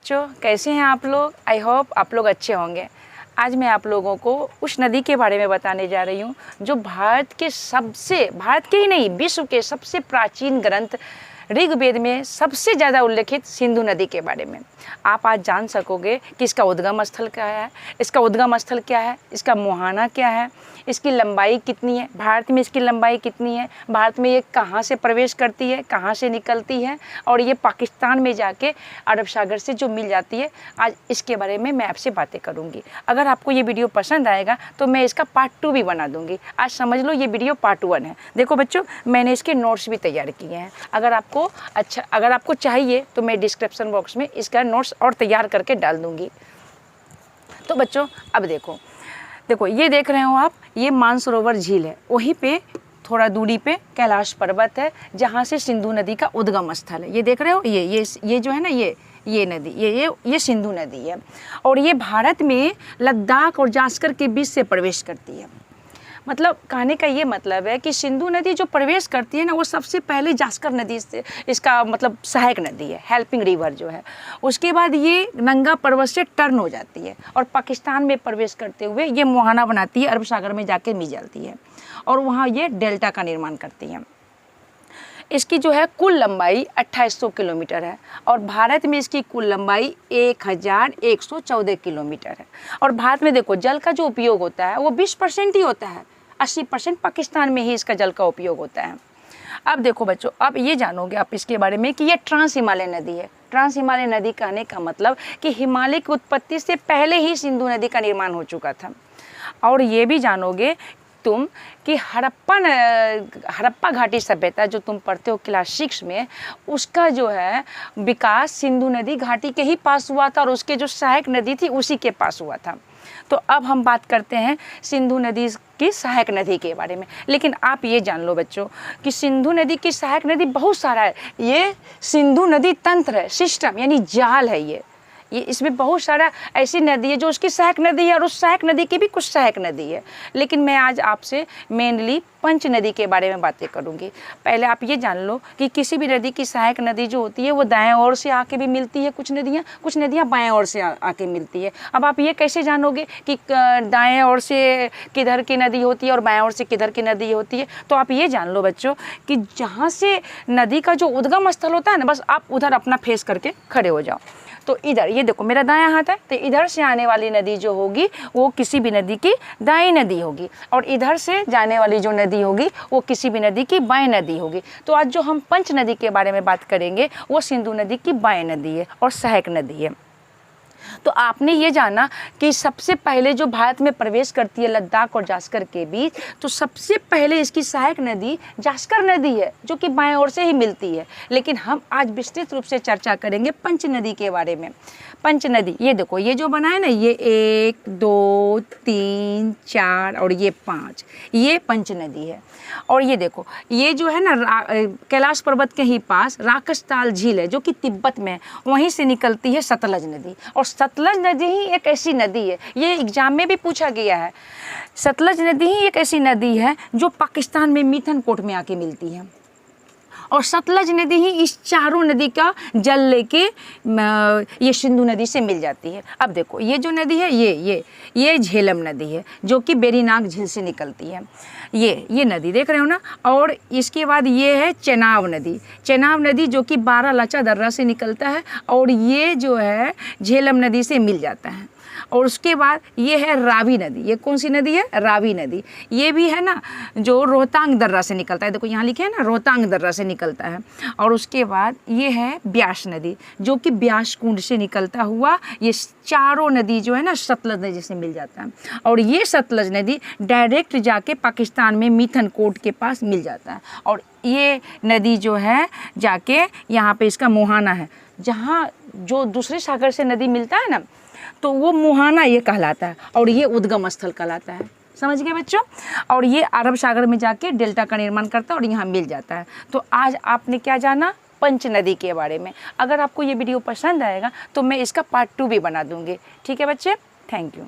बच्चों, कैसे हैं आप लोग? आई होप आप लोग अच्छे होंगे। आज मैं आप लोगों को उस नदी के बारे में बताने जा रही हूँ जो भारत के ही नहीं, विश्व के सबसे प्राचीन ग्रंथ ऋग्वेद में सबसे ज़्यादा उल्लेखित सिंधु नदी के बारे में आप आज जान सकोगे कि इसका उद्गम स्थल क्या है, इसका मुहाना क्या है, इसकी लंबाई कितनी है, भारत में इसकी लंबाई कितनी है, भारत में ये कहाँ से प्रवेश करती है, कहाँ से निकलती है और ये पाकिस्तान में जाके अरब सागर से जो मिल जाती है। आज इसके बारे में मैं आपसे बातें करूँगी। अगर आपको ये वीडियो पसंद आएगा तो मैं इसका पार्ट 2 भी बना दूँगी। आज समझ लो ये वीडियो पार्ट 1 है। देखो बच्चों, मैंने इसके नोट्स भी तैयार किए हैं। अगर आपको चाहिए तो मैं डिस्क्रिप्शन बॉक्स में इसका नोट्स और तैयार करके डाल दूँगी। तो बच्चों अब देखो ये देख रहे हो आप, ये मानसरोवर झील है। वहीं पे थोड़ा दूरी पे कैलाश पर्वत है जहाँ से सिंधु नदी का उद्गम स्थल है। ये देख रहे हो, ये जो है ना, ये नदी, ये सिंधु नदी है और ये भारत में लद्दाख और जास्कर के बीच से प्रवेश करती है। मतलब कहने का ये मतलब है कि सिंधु नदी जो प्रवेश करती है ना, वो सबसे पहले जास्कर नदी से, इसका मतलब सहायक नदी है, हेल्पिंग रिवर जो है। उसके बाद ये नंगा पर्वत से टर्न हो जाती है और पाकिस्तान में प्रवेश करते हुए ये मुहाना बनाती है, अरब सागर में जाके मिल जाती है और वहाँ ये डेल्टा का निर्माण करती है। इसकी जो है कुल लंबाई 2800 किलोमीटर है और भारत में इसकी कुल लंबाई 1114 किलोमीटर है। और भारत में देखो जल का जो उपयोग होता है वो 20% ही होता है, 80% पाकिस्तान में ही इसका जल का उपयोग होता है। अब देखो बच्चों, अब ये जानोगे आप इसके बारे में कि ये ट्रांस हिमालय नदी है। ट्रांस हिमालय नदी कहने का मतलब कि हिमालय की उत्पत्ति से पहले ही सिंधु नदी का निर्माण हो चुका था। और ये भी जानोगे तुम कि हड़प्पा घाटी सभ्यता जो तुम पढ़ते हो क्लास 6 में, उसका जो है विकास सिंधु नदी घाटी के ही पास हुआ था और उसके जो सहायक नदी थी उसी के पास हुआ था। तो अब हम बात करते हैं सिंधु नदी की सहायक नदी के बारे में। लेकिन आप ये जान लो बच्चों कि सिंधु नदी की सहायक नदी बहुत सारा है। ये सिंधु नदी तंत्र है, सिस्टम यानी जाल है। ये इसमें बहुत सारा ऐसी नदी है जो उसकी सहायक नदी है और उस सहायक नदी की भी कुछ सहायक नदी है। लेकिन मैं आज आपसे मेनली पंच नदी के बारे में बातें करूंगी। पहले आप ये जान लो कि किसी भी नदी की सहायक नदी जो होती है वो दाएं ओर से आके भी मिलती है, कुछ नदियाँ बाएं ओर से आके मिलती है। अब आप ये कैसे जानोगे कि दाएं ओर से किधर की नदी होती है और बाएं ओर से किधर की नदी होती है? तो आप ये जान लो बच्चों कि जहाँ से नदी का जो उद्गम स्थल होता है ना, बस आप उधर अपना फेस करके खड़े हो जाओ। तो इधर ये देखो मेरा दायां हाथ है, तो इधर से आने वाली नदी जो होगी वो किसी भी नदी की दाईं नदी होगी और इधर से जाने वाली जो नदी होगी वो किसी भी नदी की बाएं नदी होगी। तो आज जो हम पंच नदी के बारे में बात करेंगे वो सिंधु नदी की बाएं नदी है और सहायक नदी है। तो आपने ये जाना कि सबसे पहले जो भारत में प्रवेश करती है लद्दाख और जास्कर के बीच, तो सबसे पहले इसकी सहायक नदी जास्कर नदी है जो कि बाएं ओर से ही मिलती है। लेकिन हम आज विस्तृत रूप से चर्चा करेंगे पंच नदी के बारे में। पंच नदी ये देखो, ये जो बना है ना, ये 1 2 3 4 और ये 5, ये पंच नदी है। और ये देखो ये जो है ना कैलाश पर्वत के ही पास राकसताल झील है जो कि तिब्बत में, वहीं से निकलती है सतलज नदी। और सतलज नदी ही एक ऐसी नदी है, ये एग्जाम में भी पूछा गया है, सतलज नदी ही एक ऐसी नदी है जो पाकिस्तान में मिथनकोट में आके मिलती है। और सतलज नदी ही इस चारों नदी का जल लेके ये सिंधु नदी से मिल जाती है। अब देखो ये जो नदी है ये झेलम नदी है जो कि बेरीनाग झील से निकलती है। ये नदी देख रहे हो ना। और इसके बाद ये है चेनाब नदी जो कि बारालाचा दर्रा से निकलता है और ये जो है झेलम नदी से मिल जाता है। और उसके बाद ये है रावी नदी। ये कौन सी नदी है? रावी नदी। ये भी है ना जो रोहतांग दर्रा से निकलता है, देखो यहाँ लिखे है ना, रोहतांग दर्रा से निकलता है। और उसके बाद ये है ब्यास नदी जो कि ब्यास कुंड से निकलता हुआ ये चारों नदी जो है ना सतलज नदी से मिल जाता है। और ये सतलज नदी डायरेक्ट जाके पाकिस्तान में मिथनकोट के पास मिल जाता है। और ये नदी जो है जाके यहाँ पे इसका मुहाना है, जहाँ जो दूसरे सागर से नदी मिलता है ना, तो वो मुहाना ये कहलाता है और ये उद्गम स्थल कहलाता है। समझ गए बच्चों? और ये अरब सागर में जाके डेल्टा का निर्माण करता है और यहाँ मिल जाता है। तो आज आपने क्या जाना? पंच नदी के बारे में। अगर आपको ये वीडियो पसंद आएगा तो मैं इसका पार्ट 2 भी बना दूँगी। ठीक है बच्चे, थैंक यू।